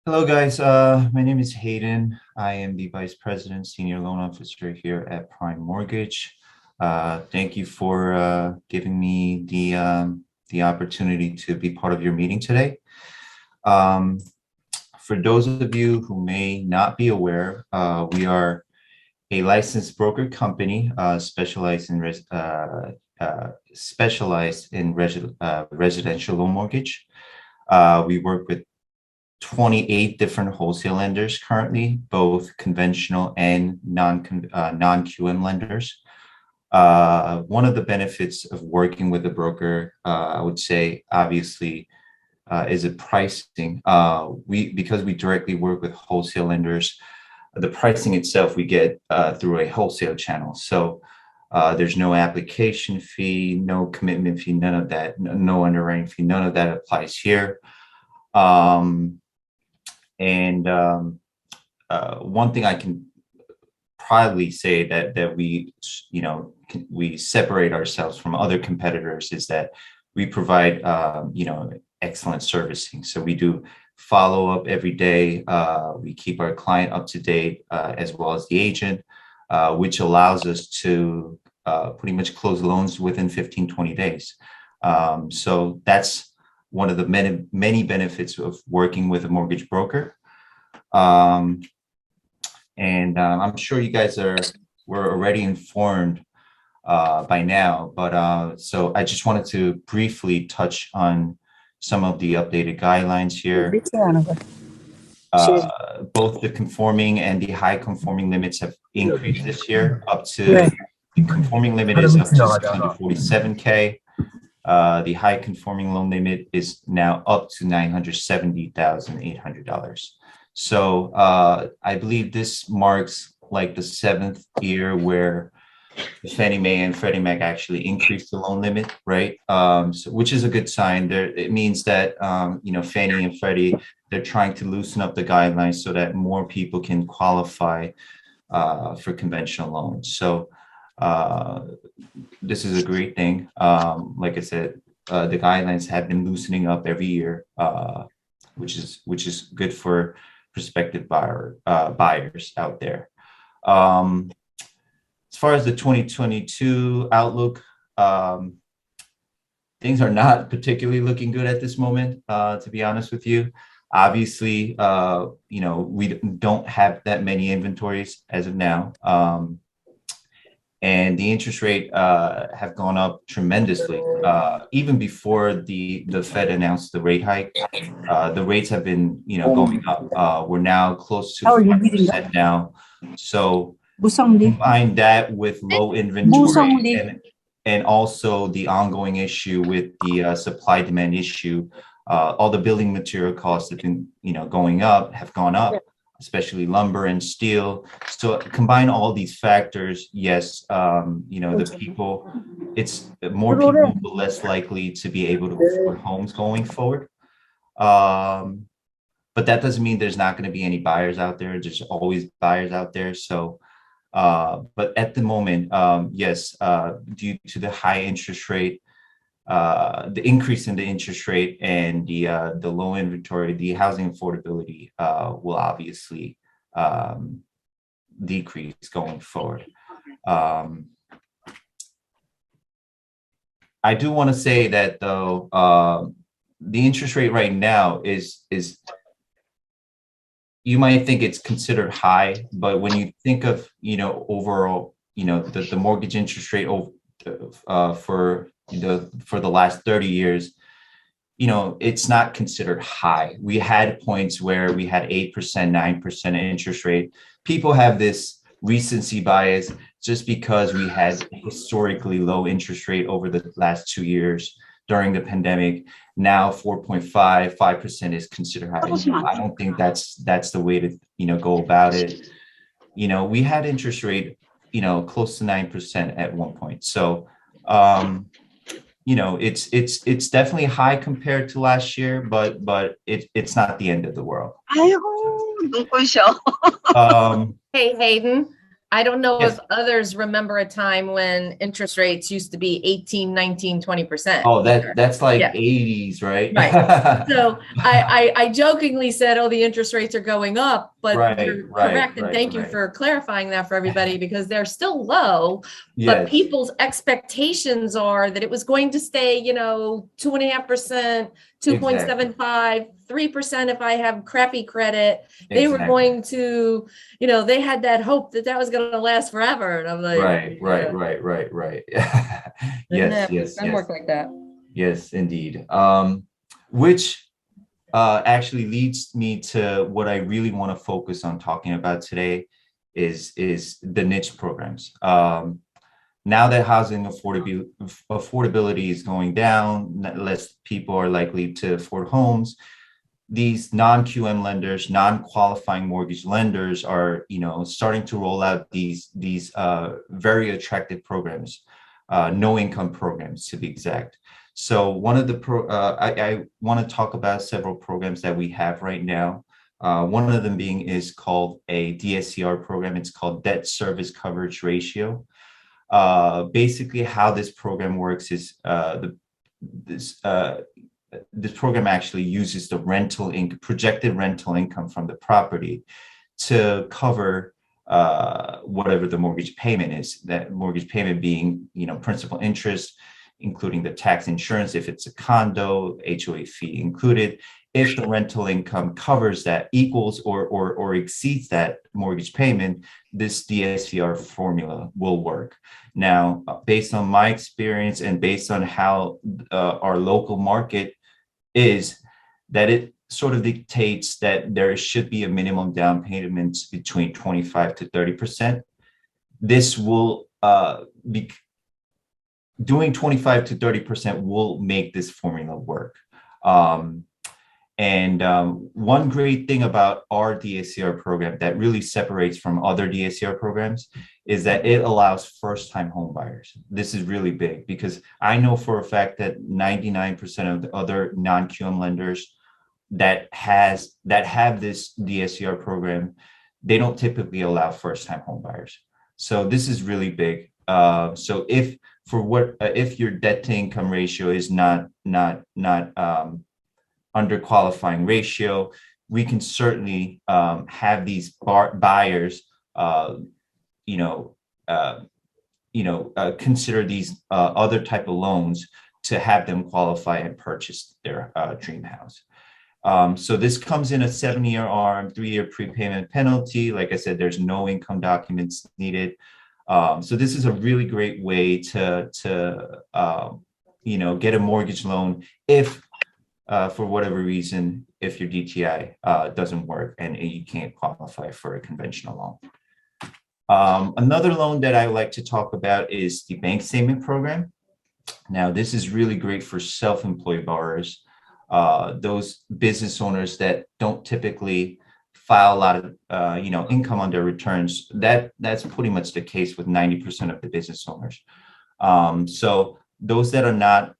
Hello, guys. My name is Hayden. I am the Vice President, Senior Loan Officer here at Prime Mortgage. Thank you for giving me the opportunity to be part of your meeting today. Um, for those of you who may not be aware, we are a licensed broker company specialized in residential loan mortgage. We work with 28 different wholesale lenders currently, both conventional and non-QM lenders. One of the benefits of working with a broker, I would say, obviously, is a pricing. Because we directly work with wholesale lenders, the pricing itself we get through a wholesale channel. So there's no application fee, no commitment fee, none of that, no underwriting fee, none of that applies here. One thing I can proudly say that we, we separate ourselves from other competitors is that we provide, excellent servicing. So we do follow up every day. We keep our client up to date, as well as the agent, which allows us to pretty much close loans within 15, 20 days. So that's one of the many benefits of working with a mortgage broker. I'm sure you guys were already informed by now, but so I just wanted to briefly touch on some of the updated guidelines here. Both the conforming and the high conforming limits have increased this year up to, the conforming limit is up to 647K. The high conforming loan limit is now up to $970,800. So I believe this marks like the 7th year where Fannie Mae and Freddie Mac actually increased the loan limit, right? Which is a good sign. It means that Fannie and Freddie, they're trying to loosen up the guidelines so that more people can qualify for conventional loans. So this is a great thing. Like I said, the guidelines have been loosening up every year, which is good for prospective buyers out there. As far as the 2022 outlook, things are not particularly looking good at this moment, to be honest with you. Obviously, we don't have that many inventories as of now. And the interest rate have gone up tremendously. Even before the Fed announced the rate hike, the rates have been going up. We're now close to 5% now. So combine that with low inventory and also the ongoing issue with the supply demand issue. All the building material costs have been have gone up, especially lumber and steel. So combine all these factors, yes, the people, it's more people less likely to be able to afford homes going forward. But that doesn't mean there's not going to be any buyers out there. There's always buyers out there. So, but at the moment, yes, due to the high interest rate, the increase in the interest rate and the low inventory, the housing affordability will obviously decrease going forward. I do want to say that though, the interest rate right now is you might think it's considered high, but when you think of overall the mortgage interest rate for the last 30 years, it's not considered high. We had points where we had 8%, 9% interest rate. People have this recency bias just because we had historically low interest rate over the last 2 years during the pandemic. Now 4.5, 5% is considered high. I don't think that's the way to go about it. We had interest rate close to 9% at one point. So it's definitely high compared to last year, but it's not the end of the world. 아이고, 눈부셔. Hey, Hayden. I don't know Yes. if others remember a time when interest rates used to be 18, 19, 20%. Oh, that's like Yeah. 80s, right? Right. So I jokingly said, oh, the interest rates are going up, but Right, you're right, correct. And right, thank you right. for clarifying that for everybody, because they're still low, but Yes, people's expectations are that it was going to stay, 2.5%, exactly, 2.75, 3% if I have crappy credit. They were exactly. going to, they had that hope that that was going to last forever. And I'm like, Right, right, yeah, right, right, right. didn't Yes, have, yes, doesn't yes, work like that. yes, indeed. Which actually leads me to what I really want to focus on talking about today is the niche programs. Now that housing affordability is going down, less people are likely to afford homes. These non-QM lenders, non-qualifying mortgage lenders are, starting to roll out these very attractive programs, no income programs to be exact. So one of the I want to talk about several programs that we have right now. One of them being is called a DSCR program. It's called Debt Service Coverage Ratio. Basically, how this program works is this this program actually uses the projected rental income from the property to cover whatever the mortgage payment is. That mortgage payment being, principal, interest, including the tax, insurance, if it's a condo, HOA fee included. If the rental income covers that, equals or exceeds that mortgage payment, this DSCR formula will work. Now, based on my experience and based on how our local market is, that it sort of dictates that there should be a minimum down payment between 25 to 30%. This will be doing 25 to 30% will make this formula work. And one great thing about our DSCR program that really separates from other DSCR programs is that it allows first-time home buyers. This is really big because I know for a fact that 99% of the other non-QM lenders that have this DSCR program, they don't typically allow first-time home buyers. So this is really big. So if your debt to income ratio is not under qualifying ratio, we can certainly have these buyers, you know, uh, consider these other type of loans to have them qualify and purchase their dream house. So this comes in a 7-year ARM, 3-year prepayment penalty. Like I said, there's no income documents needed. So this is a really great way to get a mortgage loan if for whatever reason, if your DTI doesn't work and you can't qualify for a conventional loan. Another loan that I like to talk about is the bank statement program. Now, this is really great for self-employed borrowers, those business owners that don't typically file a lot of income on their returns. That's pretty much the case with 90% of the business owners. So those that are not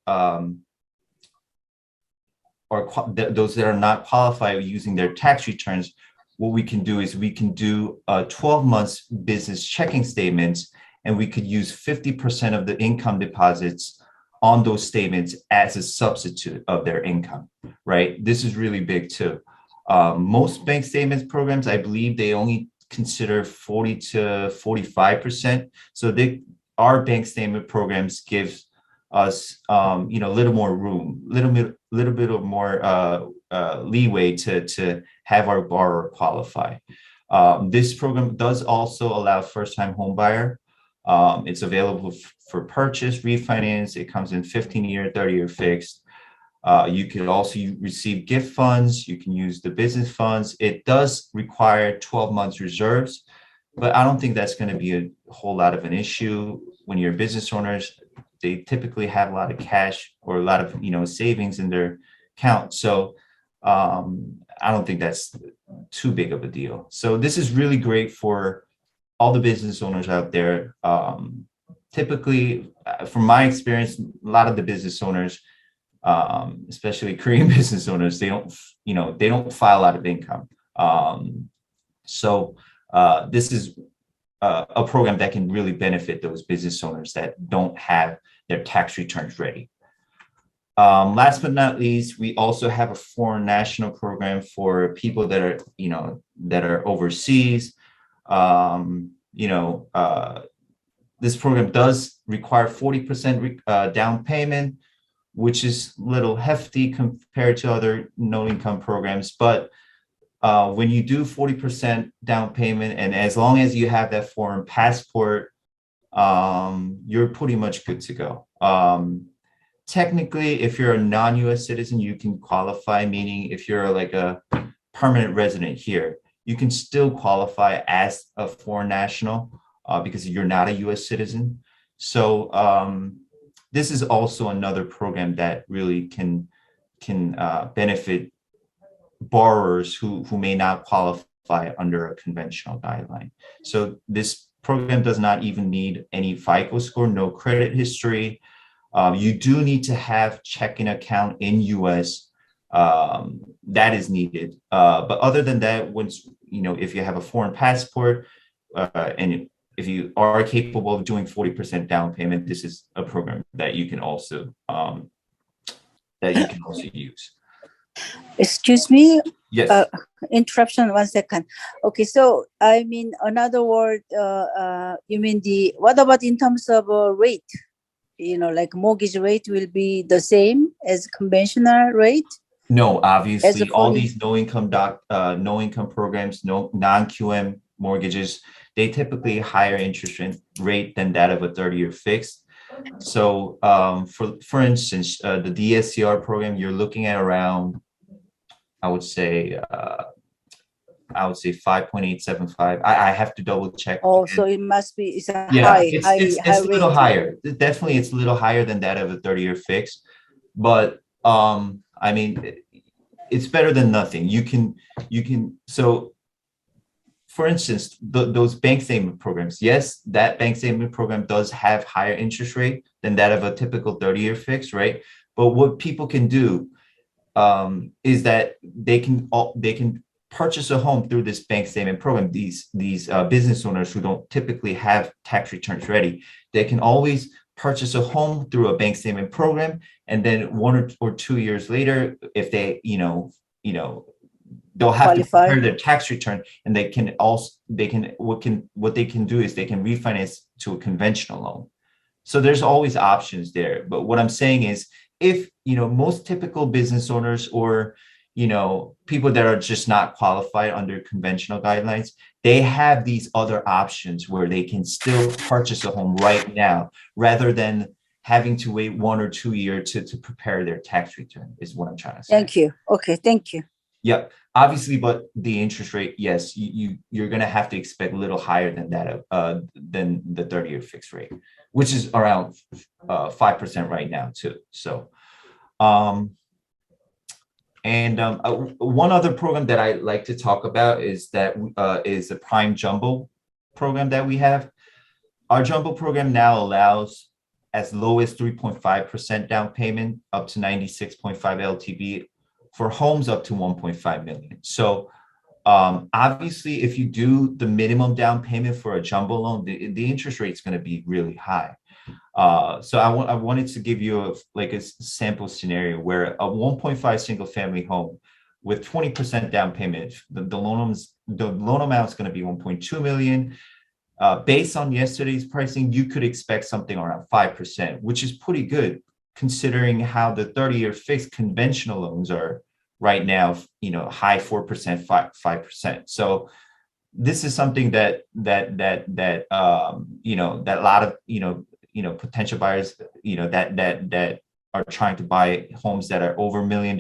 those that are not qualified using their tax returns, what we can do is we can do 12 months business checking statements, and we could use 50% of the income deposits on those statements as a substitute of their income, right? This is really big too. Most bank statements programs, I believe they only consider 40 to 45%. So our bank statement programs give us, a little more room, little bit of more leeway to have our borrower qualify. This program does also allow first-time home buyer. It's available for purchase, refinance. It comes in 15-year, 30-year fixed. You can also receive gift funds. You can use the business funds. It does require 12 months reserves, but I don't think that's going to be a whole lot of an issue. When you're business owners, they typically have a lot of cash or a lot of savings in their account. So I don't think that's too big of a deal. So this is really great for all the business owners out there. Typically, from my experience, a lot of the business owners, especially Korean business owners, they don't file a lot of income. So this is a program that can really benefit those business owners that don't have their tax returns ready. Last but not least, we also have a foreign national program for people that are, that are overseas. This program does require 40% down payment, which is a little hefty compared to other no income programs. But when you do 40% down payment, and as long as you have that foreign passport, you're pretty much good to go. Technically, if you're a non-US citizen, you can qualify, meaning if you're like a permanent resident here, you can still qualify as a foreign national because you're not a US citizen. So this is also another program that really can benefit borrowers who may not qualify under a conventional guideline. So this program does not even need any FICO score, no credit history. You do need to have checking account in US. That is needed. But other than that, once, if you have a foreign passport and if you are capable of doing 40% down payment, this is a program that you can also use. Excuse me. Yes. Interruption. 1 second. Okay, so I mean, another word. You mean what about in terms of rate? Like mortgage rate will be the same as conventional rate? No, obviously, all these no income programs, no non-QM mortgages, they typically higher interest rate than that of a 30-year fixed. So for instance, the DSCR program, you're looking at around, I would say 5.875. I have to double check. Oh, so it must be, it's a it's a little rate. higher. Definitely, it's a little higher than that of a 30-year fix. But I mean, it's better than nothing. You can. So, for instance, those bank statement programs. Yes, that bank statement program does have higher interest rate than that of a typical 30-year fix, right? But what people can do is that they can purchase a home through this bank statement program. These business owners who don't typically have tax returns ready, they can always purchase a home through a bank statement program, and then 1 or 2 years later, if they they'll have to prepare their tax return, and what they can do is they can refinance to a conventional loan. So there's always options there. But what I'm saying is, if most typical business owners or people that are just not qualified under conventional guidelines, they have these other options where they can still purchase a home right now, rather than having to wait 1 or 2 years to prepare their tax return, is what I'm trying to say. Thank you. Okay, thank you. Yep, obviously, but the interest rate, yes, you're going to have to expect a little higher than that, than the 30-year fixed rate, which is around 5% right now too. So, one other program that I like to talk about is the Prime Jumbo program that we have. Our Jumbo program now allows as low as 3.5% down payment up to 96.5 LTV for homes up to 1.5 million. So obviously, if you do the minimum down payment for a jumbo loan, the interest rate is going to be really high. So I wanted to give you a sample scenario where a 1.5 single family home with 20% down payment, the loan amount is going to be 1.2 million. Based on yesterday's pricing, you could expect something around 5%, which is pretty good considering how the 30-year fixed conventional loans are right now, high 4%, 5%. So this is something that a lot of potential buyers that are trying to buy homes that are over $1 million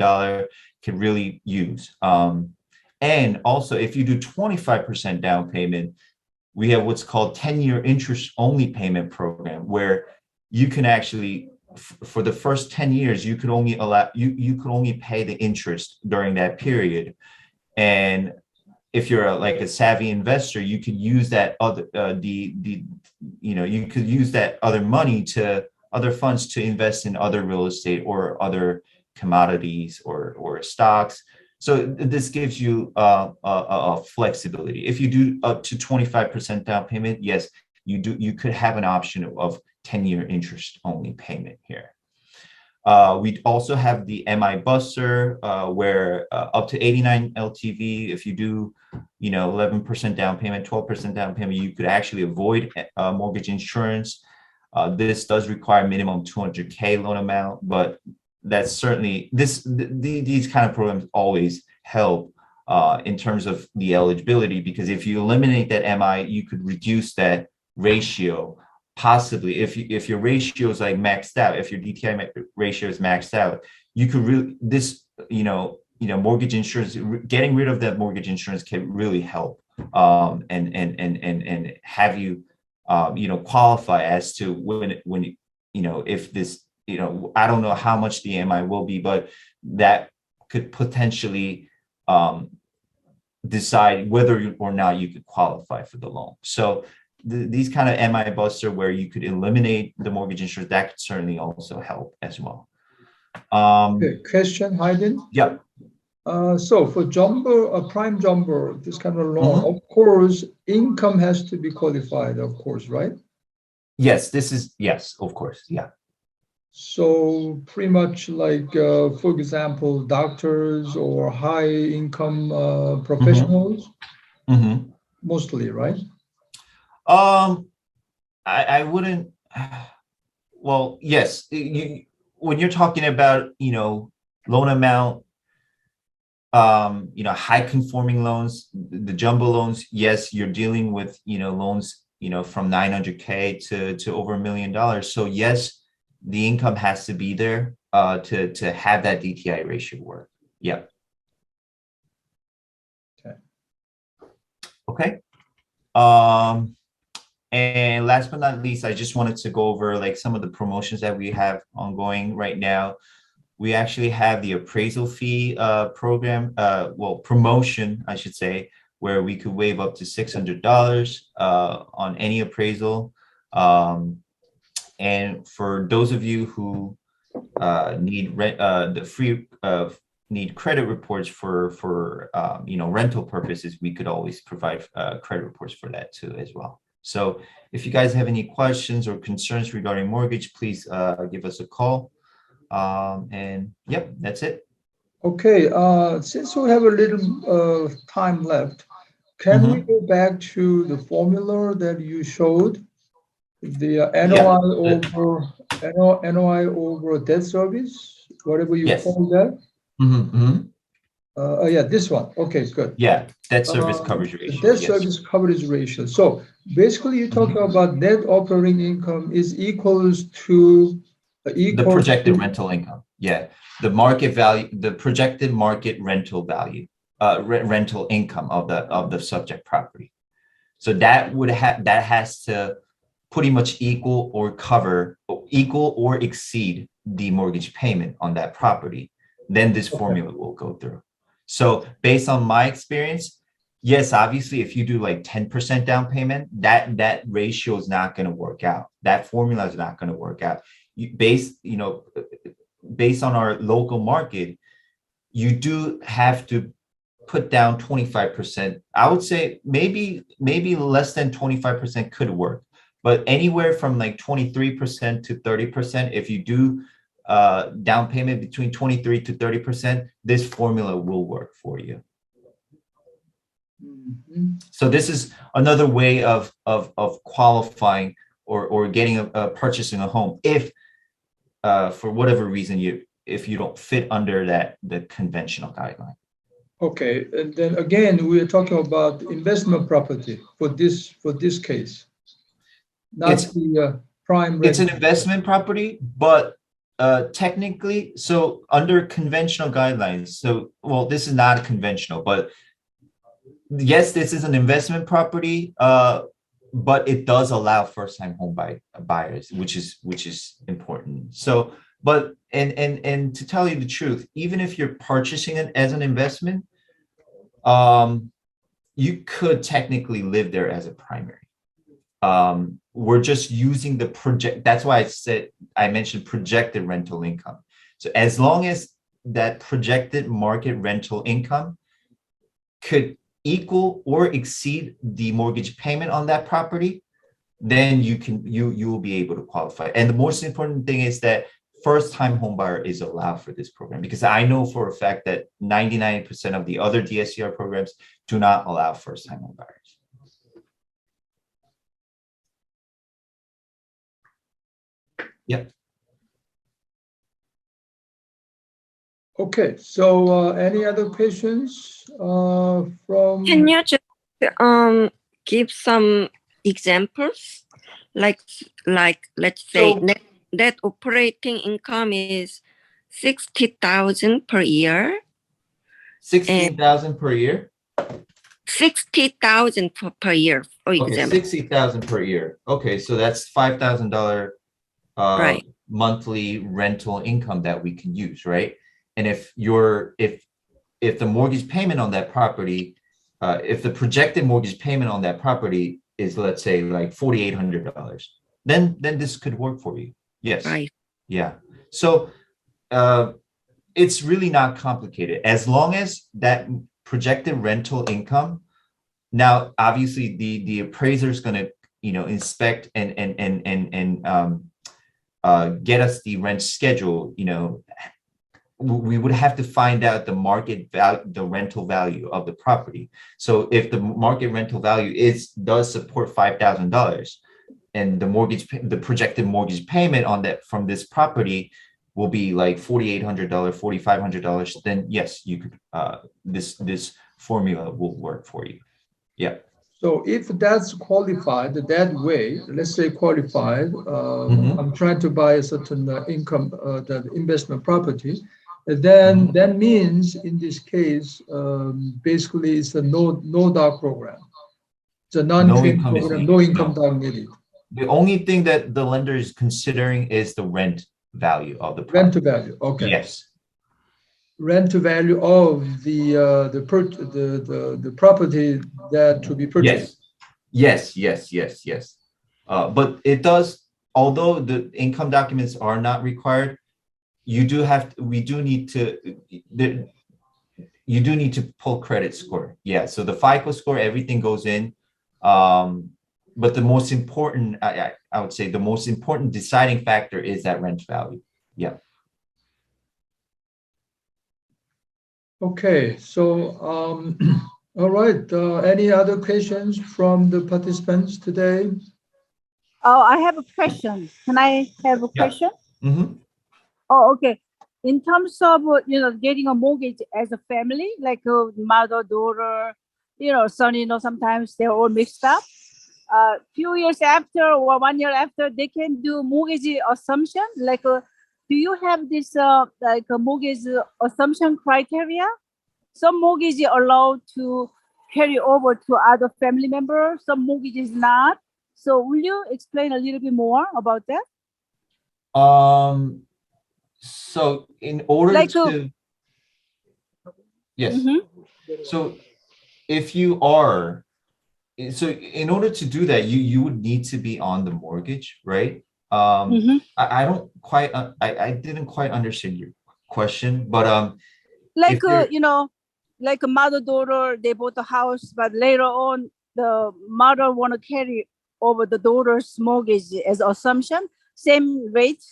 can really use. And also, if you do 25% down payment, we have what's called 10-year interest only payment program, where you can actually, for the first 10 years, you could only pay the interest during that period. And if you're a savvy investor, you could use that other funds to invest in other real estate or other commodities or stocks. So this gives you a flexibility. If you do up to 25% down payment, yes, you could have an option of 10-year interest only payment here. We also have the MI Buster, where up to 89 LTV, if you do, 11% down payment, 12% down payment, you could actually avoid mortgage insurance. This does require minimum 200K loan amount, but that's certainly these kind of programs always help in terms of the eligibility, because if you eliminate that MI, you could reduce that ratio. Possibly, if your ratio is like maxed out, if your DTI ratio is maxed out, you could really mortgage insurance, getting rid of that mortgage insurance can really help and have you qualify as to when if this I don't know how much the MI will be, but that could potentially decide whether or not you could qualify for the loan. So these kind of MI Buster where you could eliminate the mortgage insurance, that could certainly also help as well. Okay, question, Hayden? Yeah. So for jumbo, prime jumbo, this kind of loan, of course, income has to be qualified, of course, right? Yes, yes, of course, yeah. So pretty much like, for example, doctors or high income professionals, mostly, right? I wouldn't. Well, yes. When you're talking about loan amount, high conforming loans, the jumbo loans, yes, you're dealing with loans from 900K to over $1 million. So yes, the income has to be there to have that DTI ratio work. Yeah. Okay. And last but not least, I just wanted to go over like some of the promotions that we have ongoing right now. We actually have the appraisal fee program, promotion, I should say, where we could waive up to $600 on any appraisal. And for those of you who need need credit reports for rental purposes, we could always provide credit reports for that too as well. So if you guys have any questions or concerns regarding mortgage, please give us a call. And yep, that's it. Okay, since we have a little time left, can we go back to the formula that you showed? The NOI over debt service, whatever you call that? Yeah, this one. Okay, good. Yeah, debt service coverage ratio. Debt service coverage ratio. So basically, you're talking about net operating income is equals to the projected rental income. Yeah, the market value, the projected market rental value, rental income of the subject property. So that has to pretty much equal or exceed the mortgage payment on that property. Then this formula will go through. So based on my experience, yes, obviously, if you do like 10% down payment, that ratio is not going to work out. That formula is not going to work out. Based on our local market, you do have to put down 25%. I would say maybe less than 25% could work, but anywhere from like 23% to 30%, if you do down payment between 23 to 30%, this formula will work for you. So this is another way of qualifying or getting purchasing a home if for whatever reason if you don't fit under the conventional guideline. Okay, and then again we are talking about investment property for this case, not the prime. It's an investment property, but technically, so under conventional guidelines, this is not conventional, but yes, this is an investment property, but it does allow first-time home buyers, which is important. So, but and to tell you the truth, even if you're purchasing it as an investment, you could technically live there as a primary. We're just using the project. That's why I mentioned projected rental income. So as long as that projected market rental income could equal or exceed the mortgage payment on that property, then you will be able to qualify. And the most important thing is that first-time homebuyer is allowed for this program, because I know for a fact that 99% of the other DSCR programs do not allow first-time homebuyers. Yep. Okay, so any other questions from? Can you just give some examples? Like let's say So- net operating income is 60,000 per year. 16,000 per year? 60,000 per year, for Okay, example. 60,000 per year. Okay, so that's $5,000 Right. monthly rental income that we can use, right? And if the mortgage payment on that property, if the projected mortgage payment on that property is, let's say, like $4,800, then this could work for you. Yes. Right. Yeah. So it's really not complicated, as long as that projected rental income. Now, obviously, the appraiser is going to, inspect and get us the rent schedule. We would have to find out the market value, the rental value of the property. So if the market rental value does support $5,000, and the projected mortgage payment on that from this property will be like $4,800, $4,500, then yes, you could. This formula will work for you. Yeah. So if that's qualified that way, let's say qualified, I'm trying to buy a certain income, the investment property, then that means in this case, basically it's a no DAR program. It's a non-QM program, no income DAR needed. The only thing that the lender is considering is the rent value of the property. Rent to value, okay. Yes. Rent to value of the property that to be purchased. Yes. But it does, although the income documents are not required, you do need to pull credit score. Yeah. So the FICO score, everything goes in. But the most important, I would say the most important deciding factor is that rent value. Yeah. Okay, so all right. Any other questions from the participants today? Oh, I have a question. Can I have a question? Mm-hmm. Oh, okay. In terms of, getting a mortgage as a family, like a mother, daughter, son, sometimes they're all mixed up. Few years after or 1 year after, they can do mortgage assumption. Like, do you have this like a mortgage assumption criteria? Some mortgage are allowed to carry over to other family members. Some mortgage is not. So will you explain a little bit more about that? So in order Like to, yes. Mhm. So if you are, so in order to do that, you would need to be on the mortgage, right? I don't quite, I didn't quite understand your question, but Like if there- like a mother daughter, they bought a house, but later on the mother want to carry over the daughter's mortgage as assumption, same rate.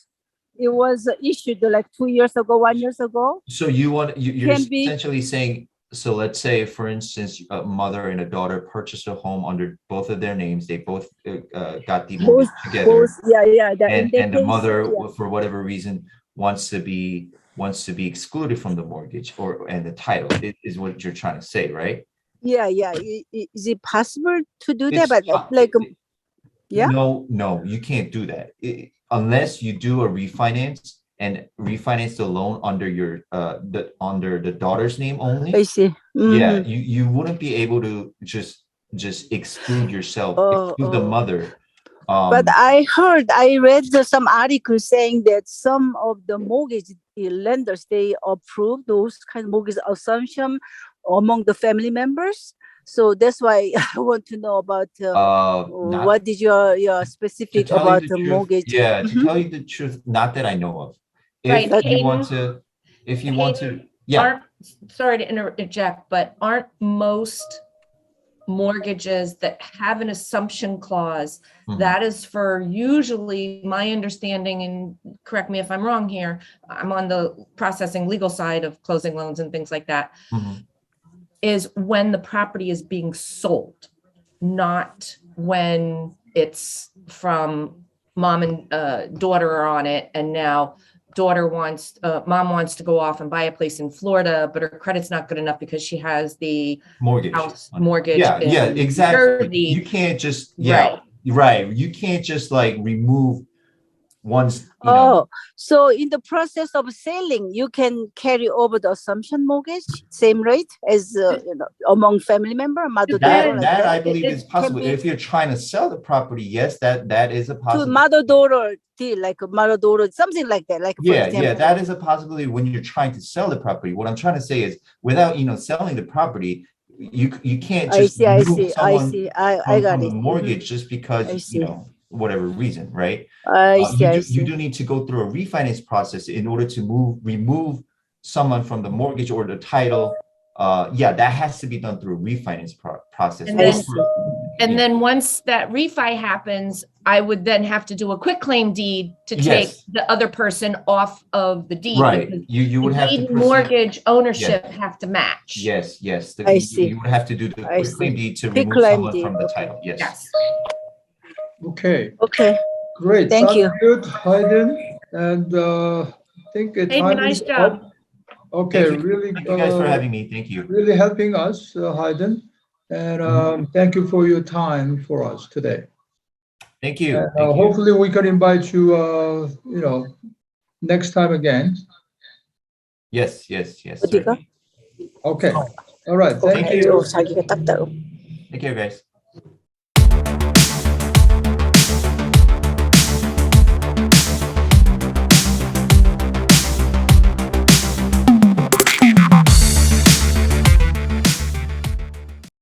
It was issued like 2 years ago, 1 year ago. So you're Can be- essentially saying, so let's say, for instance, a mother and a daughter purchased a home under both of their names. They both got the mortgage together. Yeah. And the mother, for whatever reason, wants to be excluded from the mortgage and the title is what you're trying to say, right? Yeah. Is it possible to do that? It's But like, yeah. No, you can't do that unless you do a refinance and refinance the loan under your under the daughter's name only. I see. Yeah, you wouldn't be able to just exclude yourself, exclude the mother. But I read some articles saying that some of the mortgage lenders, they approve those kind of mortgage assumption among the family members. So that's why I want to know about what is your specific about the mortgage. Yeah, to tell you the truth, not that I know of. Right, If you want to, if you want to, yeah, Aren't, sorry to interject, but aren't most mortgages that have an assumption clause, Mhm. that is for usually, my understanding, and correct me if I'm wrong here, I'm on the processing legal side of closing loans and things like that, Mhm. is when the property is being sold, not when it's from mom and daughter are on it, and now mom wants to go off and buy a place in Florida, but her credit's not good enough because she has the mortgage. house mortgage. Yeah, yeah, in exactly. Jersey. You can't just, yeah, right. You can't just like remove one's, you know, Oh, so in the process of selling, you can carry over the assumption mortgage, same rate as among family member, mother daughter, like that I that. believe is possible. be- If you're trying to sell the property, yes, that is a To possibility. mother daughter deal, like a mother daughter, something like that. Like for Yeah, example, yeah, that is a possibility when you're trying to sell the property. What I'm trying to say is, without selling the property, you can't I just see, I remove see, someone I got from the it. mortgage just I because see. whatever reason, right? I see, I You see. do need to go through a refinance process in order to remove someone from the mortgage or the title. Yeah, that has to be done through a refinance process. And then- I see. And then once that refi happens, I would then have to do a quick claim deed to take Yes. the other person off of the deed. Right, because you would the have to deed and proceed. mortgage ownership have to match. Yes, yes. I see. You would have to do the I quick claim see. deed to Quick remove claim someone deed, from the okay. title. Yes. Yes. Okay, Okay, great. Thank Sounds you. good, Hayden. And I think Hayden, time nice is job. up. Okay, Thank you. really, Thank you guys for having me. Thank you. really helping us, Hayden. And thank you for your time for us today. Thank you. And, Thank you. hopefully we can invite you, next time again. Yes, yes, yes. 어디가? Certainly. Okay. All right. Thank Thank you. 자기가 딱 따로. Take care, guys.